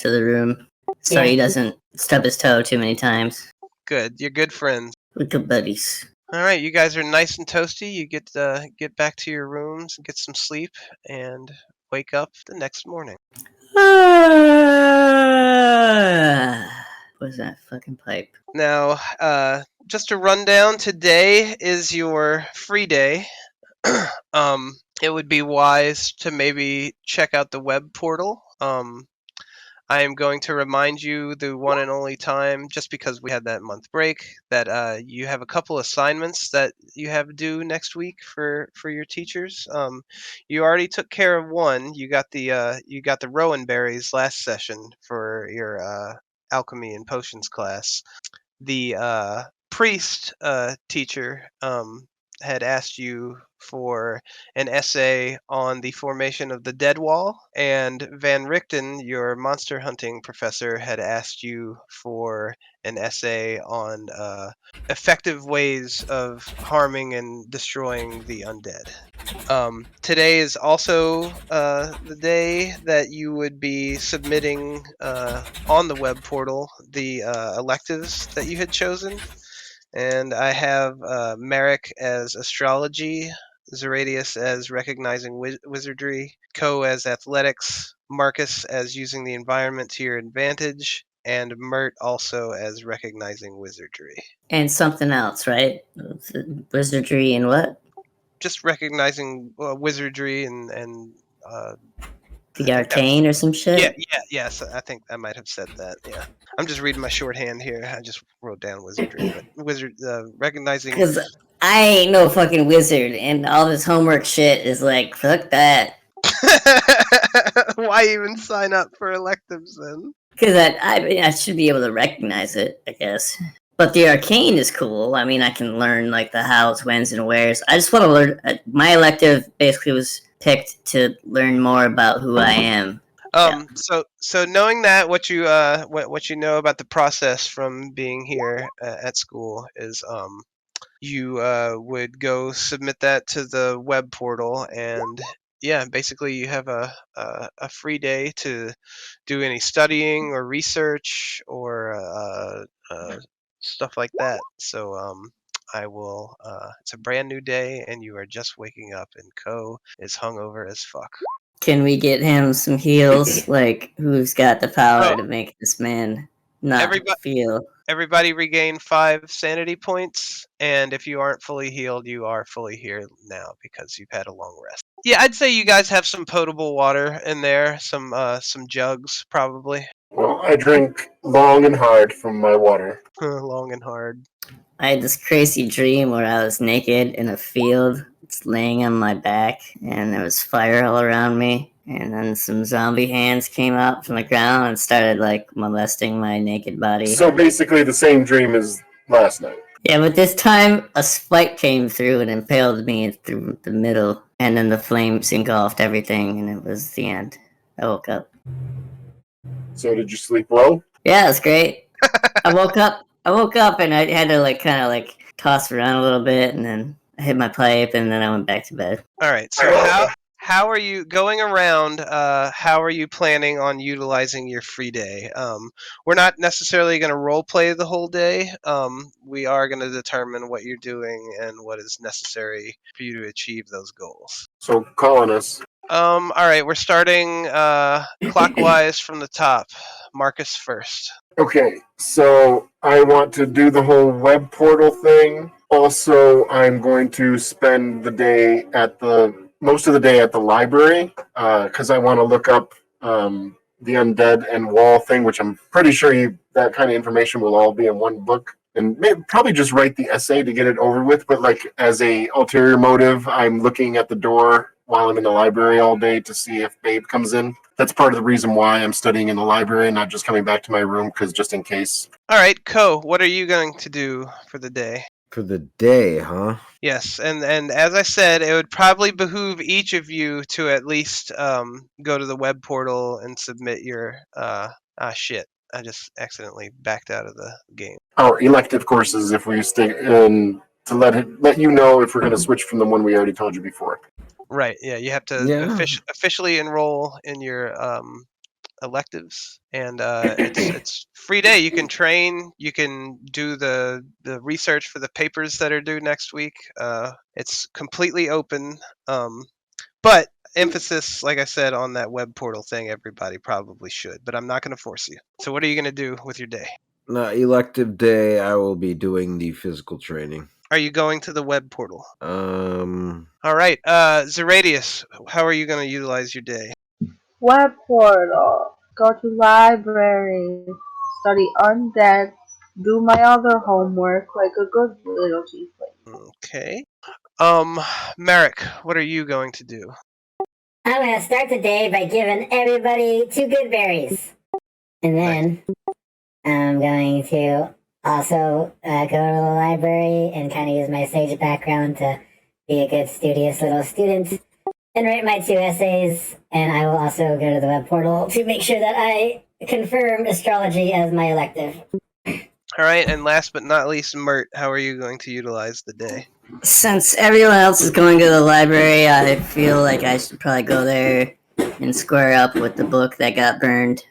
to the room so he doesn't stub his toe too many times. Good. You're good friends. We're good buddies. All right, you guys are nice and toasty. You get back to your rooms and get some sleep and wake up the next morning. What's that fucking pipe? Now, just a rundown. Today is your free day. It would be wise to maybe check out the web portal. I am going to remind you the one and only time, just because we had that month break, that you have a couple assignments that you have due next week for your teachers. You already took care of one. You got the rowan berries last session for your alchemy and potions class. The priest teacher had asked you for an essay on the formation of the dead wall, and Van Richten, your monster hunting professor, had asked you for an essay on effective ways of harming and destroying the undead. Today is also the day that you would be submitting on the web portal the electives that you had chosen. And I have Merrick as astrology, Zeradius as recognizing wizardry, Ko as athletics, Marcus as using the environment to your advantage, and Mert also as recognizing wizardry. And something else, right? Wizardry and what? Just recognizing wizardry and the arcane or some shit? Yes. I think I might have said that. Yeah, I'm just reading my shorthand here. I just wrote down wizardry, but recognizing. Because I ain't no fucking wizard, and all this homework shit is like, fuck that. Why even sign up for electives then? Because I should be able to recognize it, I guess. But the arcane is cool. I mean, I can learn like the hows, whens, and wheres. I just want to learn. My elective basically was picked to learn more about who I am. So knowing that, what you know about the process from being here at school is you would go submit that to the web portal, and basically you have a free day to do any studying or research or stuff like that. So I will. It's a brand new day, and you are just waking up, and Ko is hungover as fuck. Can we get him some heals? Like, who's got the power to make this man not feel? Everybody regain 5 sanity points, and if you aren't fully healed, you are fully healed now because you've had a long rest. Yeah, I'd say you guys have some potable water in there, some jugs probably. Well, I drink long and hard from my water. Long and hard. I had this crazy dream where I was naked in a field, just laying on my back, and there was fire all around me. And then some zombie hands came out from the ground and started like molesting my naked body. So basically the same dream as last night. Yeah, but this time a spike came through and impaled me through the middle, and then the flames engulfed everything, and it was the end. I woke up. So did you sleep well? Yeah, it was great. I woke up and I had to like kind of like toss around a little bit, and then I hit my pipe, and then I went back to bed. All right. So how are you going around? How are you planning on utilizing your free day? We're not necessarily going to role play the whole day. We are going to determine what you're doing and what is necessary for you to achieve those goals. So call on us. All right. We're starting clockwise from the top. Marcus first. Okay, so I want to do the whole web portal thing. Also, I'm going to spend the day most of the day at the library because I want to look up the undead and wall thing, which I'm pretty sure that kind of information will all be in one book. And probably just write the essay to get it over with. But like as a ulterior motive, I'm looking at the door while I'm in the library all day to see if Babe comes in. That's part of the reason why I'm studying in the library and not just coming back to my room, because just in case. All right, Ko, what are you going to do for the day? For the day, huh? Yes, and as I said, it would probably behoove each of you to at least go to the web portal and submit your shit. I just accidentally backed out of the game. Our elective courses, if we stay in, to let you know if we're going to switch from the one we already told you before. Right. Yeah, you have to officially enroll in your electives, and it's free day. You can train, you can do the research for the papers that are due next week. It's completely open, but emphasis, like I said, on that web portal thing. Everybody probably should, but I'm not going to force you. So what are you going to do with your day? Elective day, I will be doing the physical training. Are you going to the web portal? All right, Zeradius, how are you going to utilize your day? Web portal. Go to library. Study undead. Do my other homework like a good little tiefling. Okay. Merrick, what are you going to do? I'm going to start the day by giving everybody 2 good berries. And then I'm going to also go to the library and kind of use my sage background to be a good, studious little student and write my 2 essays. And I will also go to the web portal to make sure that I confirm astrology as my elective. All right, and last but not least, Mert, how are you going to utilize the day? Since everyone else is going to the library, I feel like I should probably go there and square up with the book that got burned.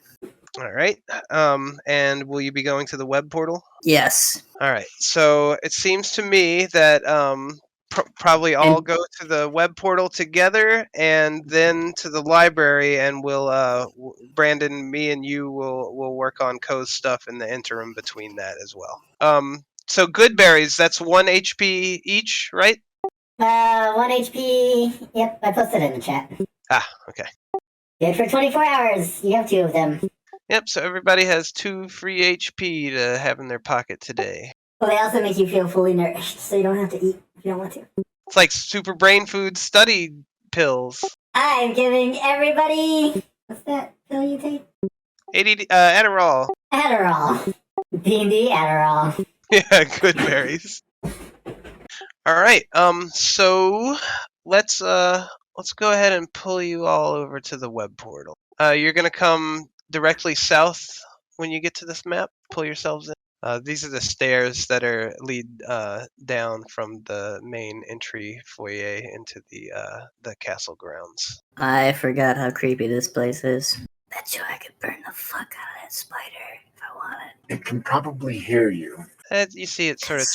All right, and will you be going to the web portal? Yes. All right, so it seems to me that probably all go to the web portal together and then to the library, and we'll Brandon, me and you will work on Co's stuff in the interim between that as well. So good berries, that's 1 HP each, right? 1 HP. Yep, I posted it in the chat. Ah, okay. Good for 24 hours. You have 2 of them. Yep, so everybody has 2 free HP to have in their pocket today. Well, they also make you feel fully nourished, so you don't have to eat if you don't want to. It's like super brain food study pills. I'm giving everybody... What's that pill you take? Adderall. Adderall. D&D Adderall. Yeah, good berries. All right. So let's go ahead and pull you all over to the web portal. You're gonna come directly south when you get to this map. Pull yourselves in. These are the stairs that lead down from the main entry foyer into the castle grounds. I forgot how creepy this place is. Bet you I could burn the fuck out of that spider if I wanted. It can probably hear you. You see it sort of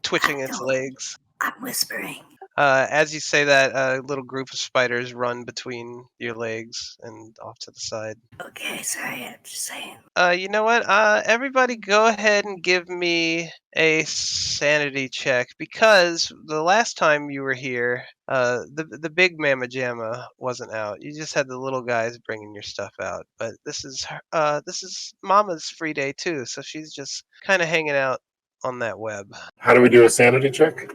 twitching its legs. I'm whispering. As you say that, a little group of spiders run between your legs and off to the side. Okay, sorry, I'm just saying. You know what? Everybody go ahead and give me a sanity check, because the last time you were here, the big Mamma Jamma wasn't out. You just had the little guys bringing your stuff out. But this is Mama's free day too, so she's just kind of hanging out on that web. How do we do a sanity check?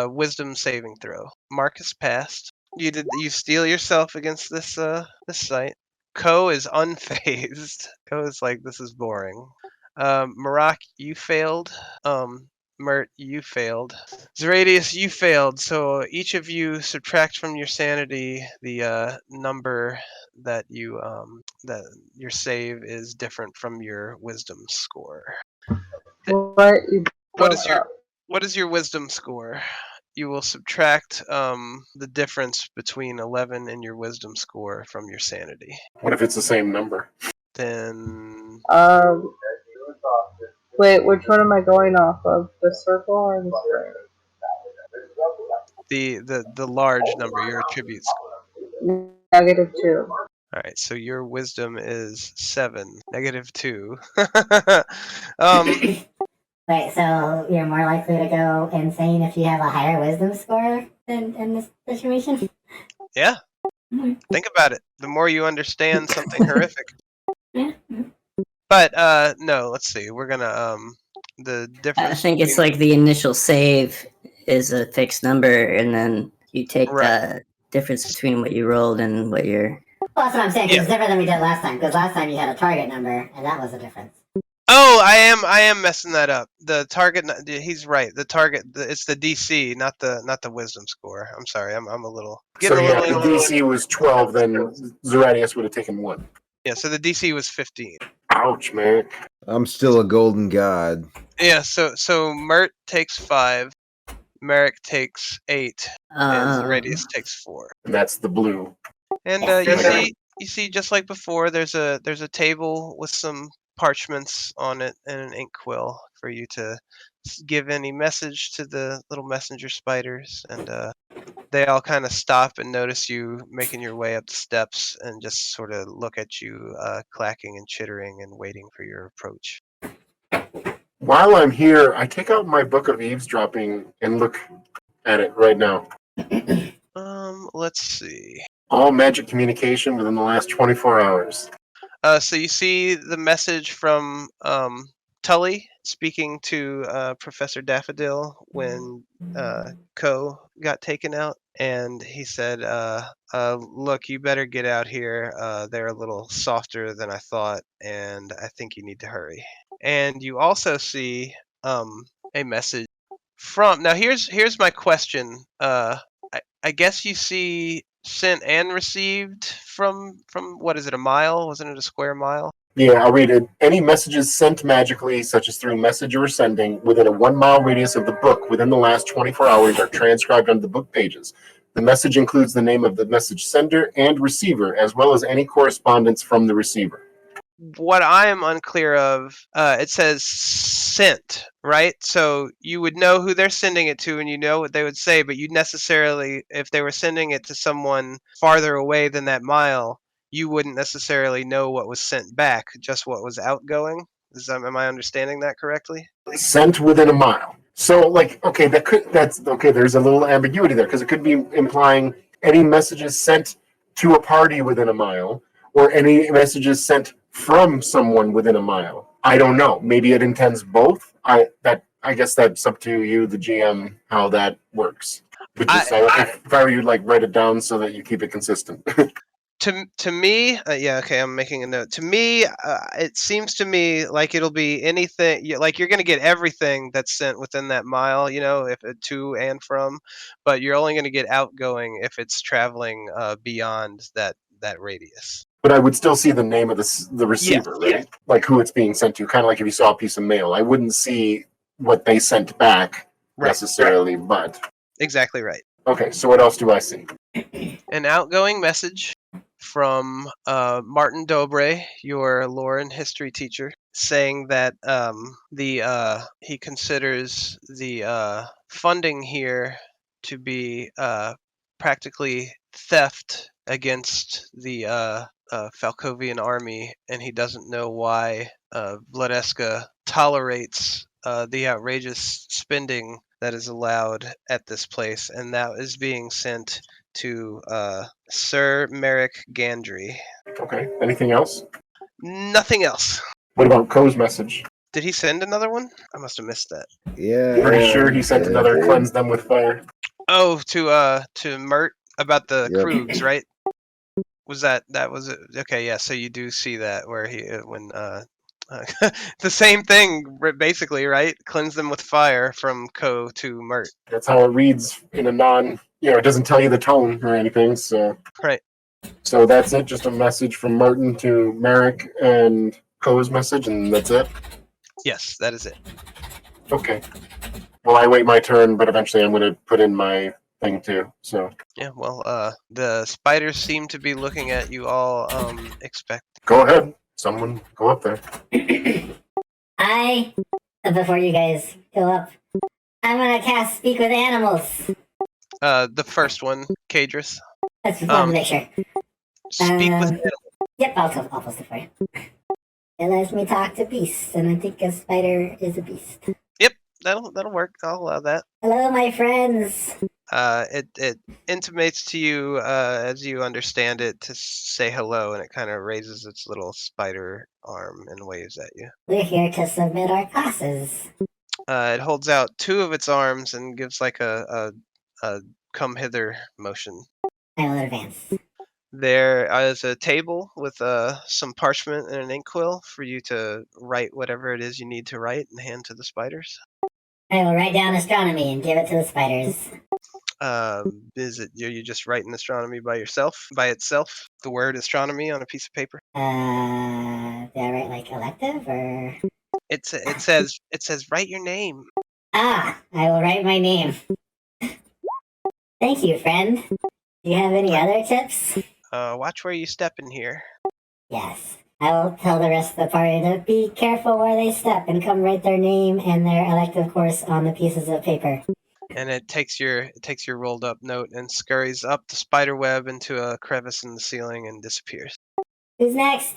Wisdom saving throw. Marcus passed. You steel yourself against this site. Ko is unfazed. Ko is like, this is boring. Marak, you failed. Mert, you failed. Zeradius, you failed. So each of you subtract from your sanity the number that that your save is different from your wisdom score. What is your wisdom score? You will subtract the difference between 11 and your wisdom score from your sanity. What if it's the same number? Then... Wait, which one am I going off of? The circle or the square? The large number, your attribute score. -2. Alright, so your wisdom is 7. -2. Wait, so you're more likely to go insane if you have a higher wisdom score in this situation? Yeah. Think about it. The more you understand something horrific. Yeah. But, no, let's see. We're gonna, the difference... I think it's like the initial save is a fixed number, and then you take the difference between what you rolled and what you're... Well, that's what I'm saying, because it's different than we did last time, because last time you had a target number, and that was the difference. Oh, I am messing that up. The target, he's right. The target, it's the DC, not the wisdom score. I'm sorry. I'm a little. So yeah, if the DC was 12, then Zeradius would have taken 1. Yeah, so the DC was 15. Ouch, man. I'm still a golden god. Yeah, so Mert takes 5, Merrick takes 8, and Zeradius takes 4. And that's the blue. And you see, just like before, there's a table with some parchments on it and an ink quill for you to give any message to the little messenger spiders, and they all kind of stop and notice you making your way up the steps and just sort of look at you, clacking and chittering and waiting for your approach. While I'm here, I take out my book of eavesdropping and look at it right now. Let's see. All magic communication within the last 24 hours. So you see the message from Tully speaking to Professor Daffodil when Ko got taken out, and he said, "Look, you better get out here. They're a little softer than I thought, and I think you need to hurry." And you also see a message from. Now here's my question. I guess you see sent and received from what is it, a mile? Wasn't it a square mile? Yeah, I'll read it. Any messages sent magically, such as through message or sending, within a 1 mile radius of the book within the last 24 hours are transcribed on the book pages. The message includes the name of the message sender and receiver, as well as any correspondence from the receiver. What I am unclear of, it says sent, right? So you would know who they're sending it to and you know what they would say, but you necessarily, if they were sending it to someone farther away than that mile, you wouldn't necessarily know what was sent back, just what was outgoing. Am I understanding that correctly? Sent within a mile. So, like, okay, that's okay. There's a little ambiguity there because it could be implying any messages sent to a party within a mile, or any messages sent from someone within a mile. I don't know. Maybe it intends both. I guess that's up to you, the GM, how that works. But just, if I were you, like, write it down so that you keep it consistent. To me, yeah, okay, I'm making a note. To me, it seems to me like it'll be anything. Like you're going to get everything that's sent within that mile, if to and from, but you're only going to get outgoing if it's traveling beyond that radius. But I would still see the name of the receiver, Yeah, right? Like who it's being sent to. Kind of like if you saw a piece of mail. I wouldn't see what they sent back necessarily, but exactly right. Okay, so what else do I see? An outgoing message from Martin Dobre, your lore and history teacher, saying that he considers the funding here to be practically theft against the Falcovian army, and he doesn't know why Vladeska tolerates the outrageous spending that is allowed at this place, and that is being sent to Sir Merrick Gandry. Okay, anything else? Nothing else. What about Ko's message? Did he send another one? I must have missed that. Yeah. Pretty sure he sent another cleanse them with fire. Oh, to Mert about the Yep. Krugs, right? Was that was it? Okay? Yeah. So you do see that where he when the same thing basically, right? Cleanse them with fire from Ko to Mert. That's how it reads in a it doesn't tell you the tone or anything, so. Right. So that's it, just a message from Martin to Merrick and Ko's message, and that's it? Yes, that is it. Okay. Well, I wait my turn, but eventually I'm going to put in my thing too, so. Yeah, well, the spiders seem to be looking at you all, Go ahead. Someone go up there. Before you guys go up, I'm gonna cast Speak with Animals. The first one, Kadris. That's fun to make sure. Speak with animals. Yep, I'll post it for you. It lets me talk to beasts, and I think a spider is a beast. Yep, that'll work. I'll allow that. Hello, my friends. It intimates to you, as you understand it, to say hello, and it kind of raises its little spider arm and waves at you. We're here to submit our classes. It holds out two of its arms and gives like a come hither motion. I will advance. There is a table with some parchment and an inkwell for you to write whatever it is you need to write and hand to the spiders. I will write down astronomy and give it to the spiders. Is it you just writing astronomy by itself? The word astronomy on a piece of paper? Do I write like elective or? It says write your name. I will write my name. Thank you, friend. Do you have any other tips? watch where you step in here. Yes. I will tell the rest of the party to be careful where they step and come write their name and their elective course on the pieces of paper. And it takes your rolled up note and scurries up the spider web into a crevice in the ceiling and disappears. Who's next?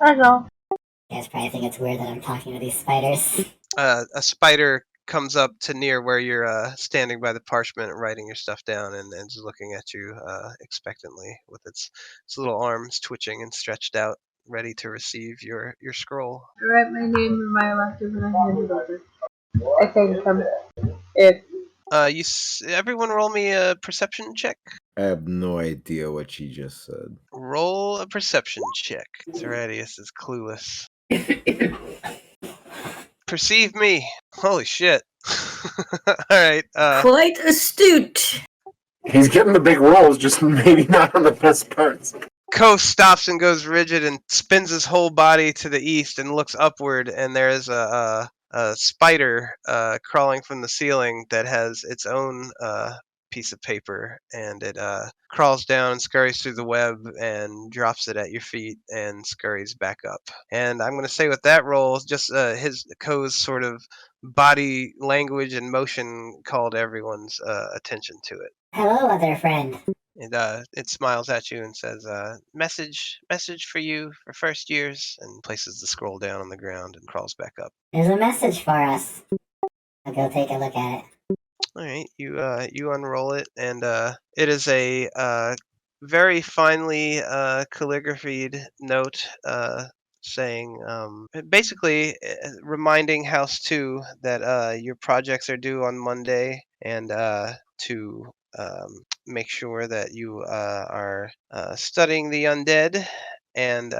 I go. You guys probably think it's weird that I'm talking to these spiders. A spider comes up to near where you're standing by the parchment and writing your stuff down and is looking at you expectantly with its little arms twitching and stretched out, ready to receive your scroll. I write my name and my elective and I hand it over. I thank them. If Everyone roll me a perception check. I have no idea what she just said. Roll a perception check. Zeradius is clueless. Perceive me. Holy shit. All right. Quite astute. He's getting the big rolls, just maybe not on the best parts. Ko stops and goes rigid and spins his whole body to the east and looks upward, and there is a spider crawling from the ceiling that has its own piece of paper, and it crawls down and scurries through the web and drops it at your feet and scurries back up. And I'm going to say with that roll, just Ko's sort of body language and motion called everyone's attention to it. Hello, other friend. It smiles at you and says, message for you for first years, and places the scroll down on the ground and crawls back up. There's a message for us. I'll go take a look at it. All right, you unroll it, and it is a very finely calligraphied note saying, basically reminding House 2 that your projects are due on Monday, and to make sure that you are studying the undead. And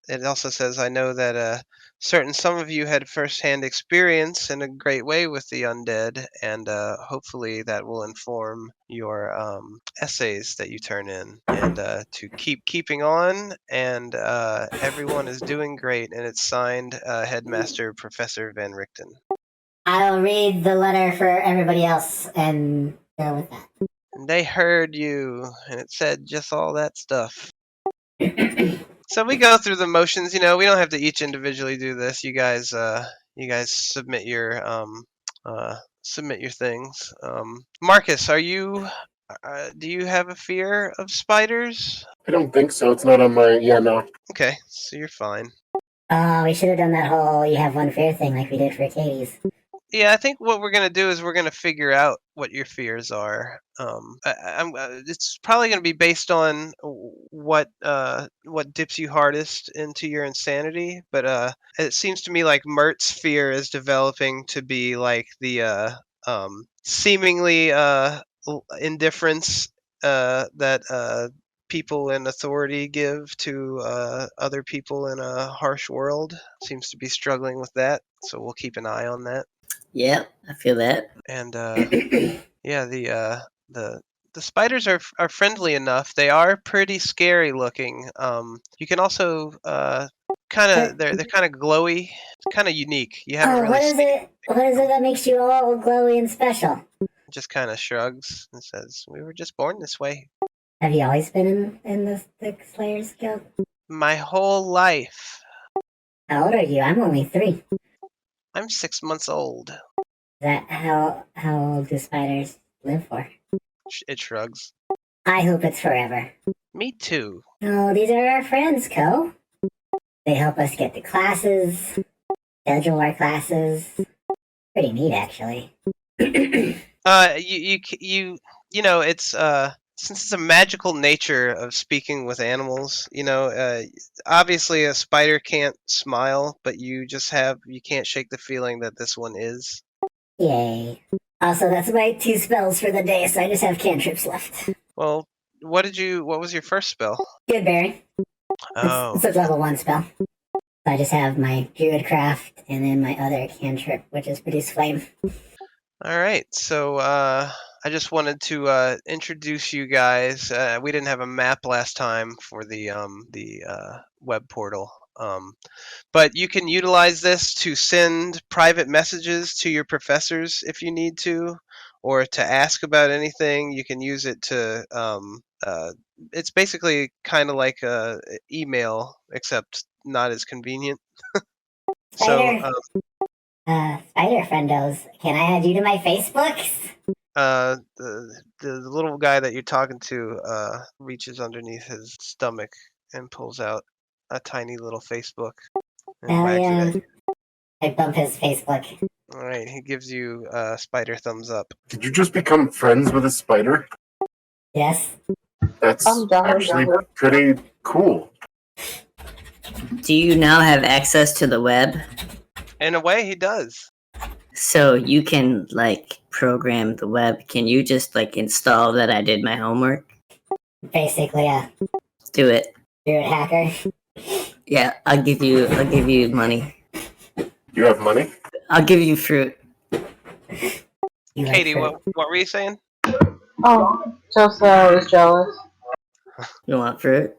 it also says, I know that some of you had firsthand experience in a great way with the undead, and hopefully that will inform your essays that you turn in, and to keeping on, and everyone is doing great. And it's signed Headmaster Professor Van Richten. I'll read the letter for everybody else and go with that. And they heard you, and it said just all that stuff. So we go through the motions. We don't have to each individually do this. You guys submit your things. Marcus, are you? Do you have a fear of spiders? I don't think so. It's not on my. Yeah, no. Okay, so you're fine. We should have done that whole you have one fear thing like we did for Katie's. Yeah, I think what we're gonna do is we're gonna figure out what your fears are. It's probably gonna be based on what dips you hardest into your insanity. But it seems to me like Mert's fear is developing to be like the seemingly indifference that people in authority give to other people in a harsh world. Seems to be struggling with that, so we'll keep an eye on that. Yep, I feel that. And yeah, the spiders are friendly enough. They are pretty scary looking. You can also kind of they're kind of glowy. It's kind of unique. You haven't really what is seen it? What is it that makes you all glowy and special? Just kind of shrugs and says, "We were just born this way." Have you always been in the Slayers Guild? My whole life. How old are you? I'm only 3. I'm 6 months old. Is that how old do spiders live for? It shrugs. I hope it's forever. Me too. Oh, these are our friends, Ko. They help us get to classes, schedule our classes. Pretty neat, actually. It's since it's a magical nature of speaking with animals, obviously a spider can't smile, but you can't shake the feeling that this one is. Yay. Also, that's my 2 spells for the day, so I just have cantrips left. Well, what was your first spell? Goodberry. Oh. It's a level 1 spell. I just have my Druidcraft and then my other cantrip, which is Produce Flame. All right, so I just wanted to introduce you guys. We didn't have a map last time for the web portal, but you can utilize this to send private messages to your professors if you need to, or to ask about anything. You can use it to. It's basically kind of like a email, except not as convenient. So, Spider, Spider friendos, can I add you to my Facebooks? the little guy that you're talking to reaches underneath his stomach and pulls out a tiny little Facebook and Hell wags it yeah. at you. I bump his Facebook. All right, he gives you a spider thumbs up. Did you just become friends with a spider? Yes. That's I'm jealous. actually pretty cool. Do you now have access to the web? In a way, he does. So you can like program the web. Can you just like install that I did my homework? Basically, Do it. you're a hacker. Yeah, I'll give you money. You have money? I'll give you fruit. You like Katie, fruit. what were you saying? Oh, just I was jealous. You want fruit?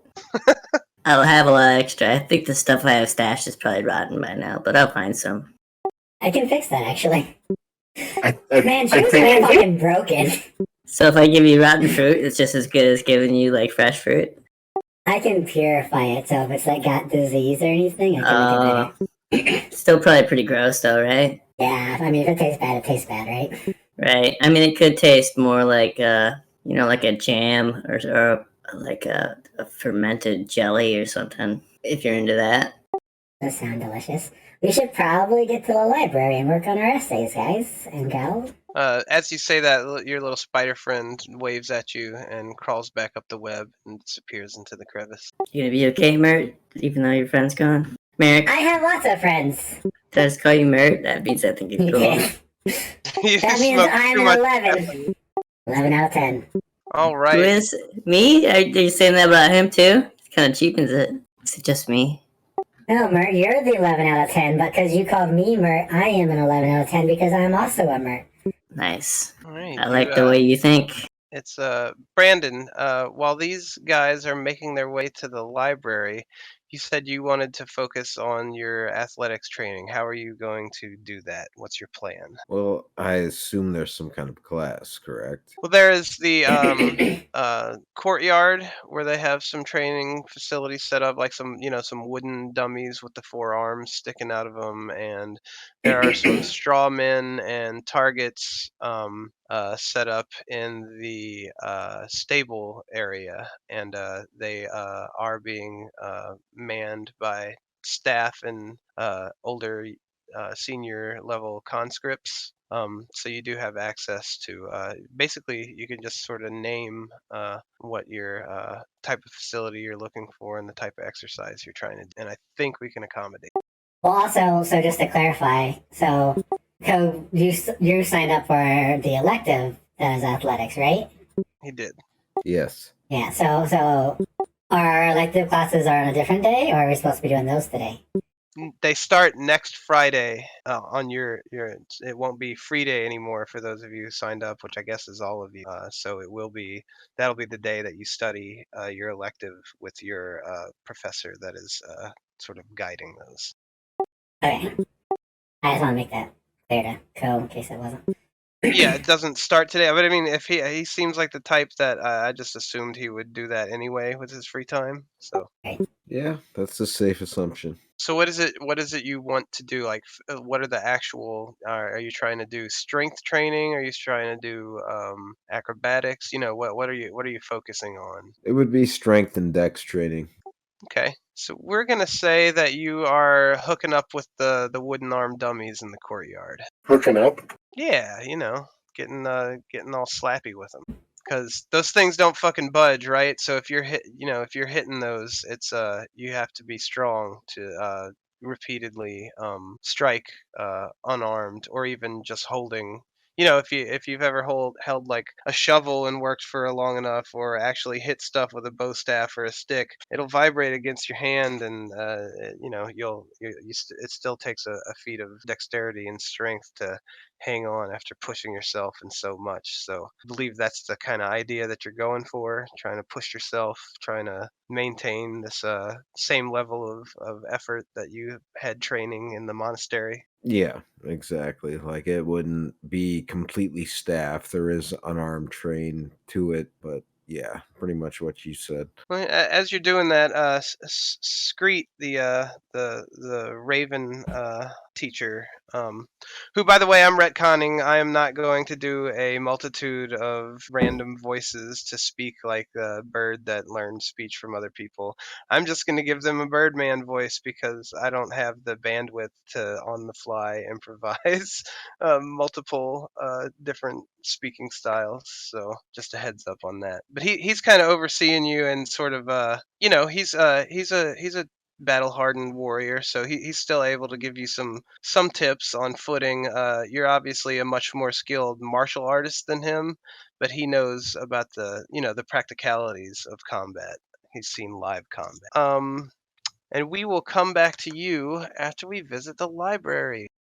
I'll have a lot extra. I think the stuff I have stashed is probably rotten by now, but I'll find some. I can fix that, actually. I Man, she was think fucking broken. So if I give you rotten fruit, it's just as good as giving you like fresh fruit. I can purify it, so if it's like got disease or anything, I can make it better. Still probably pretty gross though, right? Yeah, I mean, if it tastes bad, it tastes bad, right? Right. I mean, it could taste more like like a jam or like a fermented jelly or something. If you're into that. Those sound delicious. We should probably get to the library and work on our essays, guys and gals. As you say that, your little spider friend waves at you and crawls back up the web and disappears into the crevice. You gonna be okay, Mert? Even though your friend's gone. Merrick, I have lots of friends. did I just call you Mert? That means I think you're cool. You That means smoked I'm too an much. 11. 11 out of 10. All Who right. is me? Are you saying that about him too? It kind of cheapens it. Is it just me? No, Mert, you're the 11 out of 10, but because you called me Mert, I am an 11 out of 10 because I'm also a Mert. Nice. All right. I like the way you think. It's Brandon. While these guys are making their way to the library, you said you wanted to focus on your athletics training. How are you going to do that? What's your plan? Well, I assume there's some kind of class, correct? Well, there is the courtyard where they have some training facilities set up, like some wooden dummies with the four arms sticking out of them, and there are some straw men and targets set up in the stable area, and they are being manned by staff and older senior level conscripts. So you do have access to basically you can just sort of name what your type of facility you're looking for and the type of exercise you're trying to do, and I think we can accommodate. Well, also, so just to clarify, so you signed up for the elective that is athletics, right? He did. Yes. Yeah, so our elective classes are on a different day, or are we supposed to be doing those today? They start next Friday on your. It won't be free day anymore for those of you who signed up, which I guess is all of you. So that'll be the day that you study your elective with your professor that is sort of guiding those. Okay. I just want to make that clear to Co in case it wasn't. Yeah, it doesn't start today, but I mean, if he seems like the type that I just assumed he would do that anyway with his free time. So Yeah, that's a safe assumption. So what is it? What is it you want to do? Like, what are the actual? Are you trying to do strength training? Are you trying to do acrobatics? What are you focusing on? It would be strength and dex training. Okay, so we're gonna say that you are hooking up with the wooden arm dummies in the courtyard. Hooking up? Yeah, getting all slappy with them. Because those things don't fucking budge, right? So if you're if you're hitting those, it's you have to be strong to repeatedly strike unarmed or even just holding. If you've ever held like a shovel and worked for long enough, or actually hit stuff with a bow staff or a stick, it'll vibrate against your hand, and it still takes a feat of dexterity and strength to hang on after pushing yourself and so much. So I believe that's the kind of idea that you're going for, trying to push yourself, trying to maintain this same level of effort that you had training in the monastery. Yeah, exactly. Like it wouldn't be completely staffed. There is unarmed train to it, but yeah, pretty much what you said. Well, as you're doing that, Screet, the Raven teacher, who, by the way, I'm retconning. I am not going to do a multitude of random voices to speak like a bird that learns speech from other people. I'm just going to give them a Birdman voice because I don't have the bandwidth to on the fly improvise multiple different speaking styles. So just a heads up on that. But he's kind of overseeing you and sort of he's a battle hardened warrior, so he's still able to give you some tips on footing. You're obviously a much more skilled martial artist than him, but he knows about the practicalities of combat. He's seen live combat. And we will come back to you after we visit the library.